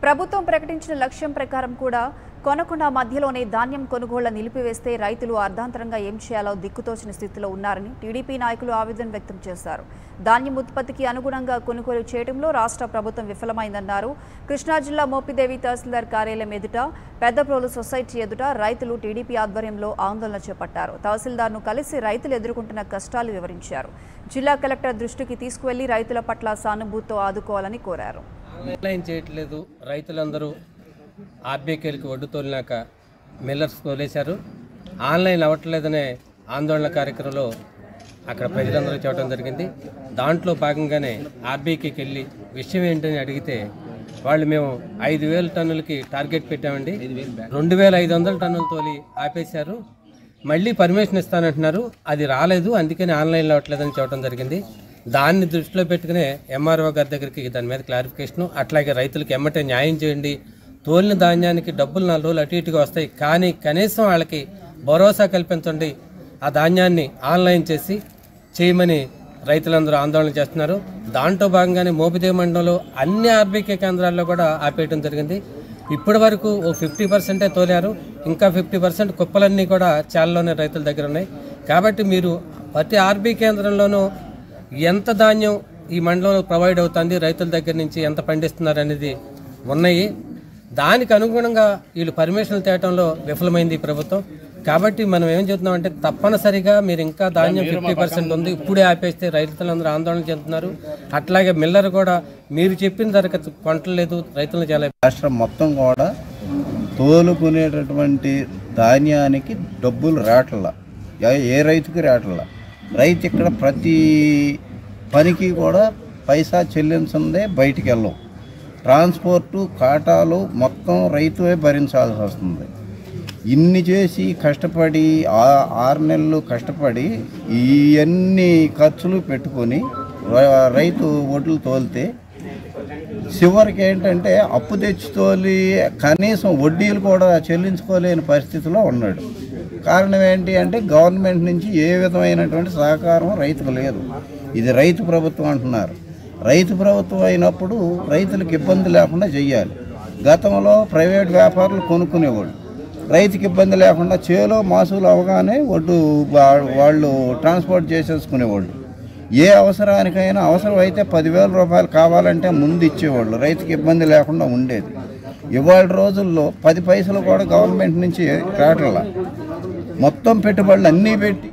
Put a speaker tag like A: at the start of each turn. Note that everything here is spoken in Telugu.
A: ప్రభుత్వం ప్రకటించిన లక్ష్యం ప్రకారం కూడా కొనకుండా మధ్యలోనే ధాన్యం కొనుగోళ్ల నిలిపివేస్తే రైతులు అర్ధాంతరంగా ఏం చేయాలో దిక్కుతోచని స్థితిలో ఉన్నారని టీడీపీ నాయకులు ఆవేదన వ్యక్తం చేశారు. ధాన్యం ఉత్పత్తికి అనుగుణంగా కొనుగోలు చేయడంలో రాష్ట్ర ప్రభుత్వం విఫలమైందన్నారు. కృష్ణా జిల్లా మోపిదేవి తహసీల్దార్ కార్యాలయం ఎదుట, పెద్దప్రోలు సొసైటీ ఎదుట రైతులు టీడీపీ ఆధ్వర్యంలో ఆందోళన చేపట్టారు. తహసీల్దార్ను కలిసి రైతులు ఎదుర్కొంటున్న కష్టాలు వివరించారు. జిల్లా కలెక్టర్ దృష్టికి తీసుకువెళ్లి రైతుల పట్ల సానుభూతితో ఆదుకోవాలని కోరారు.
B: ఆన్లైన్ చేయట్లేదు, రైతులందరూ ఆర్బీకేలకు ఒడ్డు తోలినాక మిల్లర్స్ తోలేశారు. ఆన్లైన్ అవ్వట్లేదనే ఆందోళన కార్యక్రమంలో అక్కడ ప్రజలందరూ చూడటం జరిగింది. దాంట్లో భాగంగానే ఆర్బీకేకి వెళ్ళి విషయం ఏంటని అడిగితే వాళ్ళు మేము 5,000 టన్నులకి టార్గెట్ పెట్టామండి, 2,500 టన్నులు తోలి ఆపేశారు, మళ్ళీ పర్మిషన్ ఇస్తానంటున్నారు, అది రాలేదు, అందుకని ఆన్లైన్లో అవ్వట్లేదని చెప్పడం జరిగింది. దాన్ని దృష్టిలో పెట్టుకునే ఎంఆర్ఓ గారి దగ్గరికి దాని మీద క్లారిఫికేషను, అట్లాగే రైతులకు ఎమ్మటే న్యాయం చేయండి, తోలిన ధాన్యానికి డబ్బులు 4 రోజులు అటు ఇటుగా వస్తాయి, కానీ కనీసం వాళ్ళకి భరోసా కల్పించండి, ఆ ధాన్యాన్ని ఆన్లైన్ చేయమని రైతులందరూ ఆందోళన చేస్తున్నారు. దాంట్లో భాగంగానే మోపిదేవి మండలంలో అన్ని ఆర్బీకే కేంద్రాల్లో కూడా ఆపేయడం జరిగింది. ఇప్పటి వరకు 50% తోలారు, ఇంకా 50% కుప్పలన్నీ కూడా చాలాలోనే రైతుల దగ్గర ఉన్నాయి. కాబట్టి మీరు ప్రతి ఆర్బీ కేంద్రంలోనూ ఎంత ధాన్యం ఈ మండలంలో ప్రొవైడ్ అవుతుంది, రైతుల దగ్గర నుంచి ఎంత పండిస్తున్నారు అనేది ఉన్నాయి. దానికి అనుగుణంగా వీళ్ళు పర్మిషన్లు తేవడంలో విఫలమైంది ఈ ప్రభుత్వం. కాబట్టి మనం ఏం చెప్తున్నామంటే తప్పనిసరిగా మీరు ఇంకా ధాన్యం 50% ఉంది, ఇప్పుడే ఆపేస్తే రైతులందరూ ఆందోళన చెందుతున్నారు. అట్లాగే మిల్లర్ కూడా మీరు చెప్పిన ధరకు కొంటలేదు, రైతులు చాలా
C: రాష్ట్రం మొత్తం కూడా తోలుకునేటటువంటి ధాన్యానికి డబ్బులు రావట్లా, ఏ రైతుకి రావట్లా. రైతు ఇక్కడ ప్రతి పనికి కూడా పైసా చెల్లించిందే బయటికి వెళ్ళవు. ట్రాన్స్పోర్టు కాటాలు మొత్తం రైతువే భరించాల్సి వస్తుంది. ఇన్ని చేసి కష్టపడి 6 నెలలు కష్టపడి ఇవన్నీ ఖర్చులు పెట్టుకొని రైతు ఒడ్లు తోలితే చివరికి ఏంటంటే అప్పు తెచ్చి తోలి కనీసం వడ్డీలు కూడా చెల్లించుకోలేని పరిస్థితిలో ఉన్నాడు. కారణం ఏంటి అంటే గవర్నమెంట్ నుంచి ఏ విధమైనటువంటి సహకారం రైతుకు లేదు. ఇది రైతు ప్రభుత్వం అంటున్నారు. రైతు ప్రభుత్వం అయినప్పుడు రైతులకు ఇబ్బంది లేకుండా చెయ్యాలి. గతంలో ప్రైవేట్ వ్యాపారులు కొనుక్కునేవాళ్ళు, రైతుకి ఇబ్బంది లేకుండా చేలో మాసులు అవగానే ఒడ్డు వాళ్ళు ట్రాన్స్పోర్ట్ చేసేసుకునేవాళ్ళు. ఏ అవసరానికైనా అవసరం అయితే 10,000 రూపాయలు కావాలంటే ముందు ఇచ్చేవాళ్ళు, రైతుకి ఇబ్బంది లేకుండా ఉండేది. ఇవాళ రోజుల్లో 10 పైసలు కూడా గవర్నమెంట్ నుంచి రావట్లా. మొత్తం పెట్టుబడులు అన్నీ పెట్టి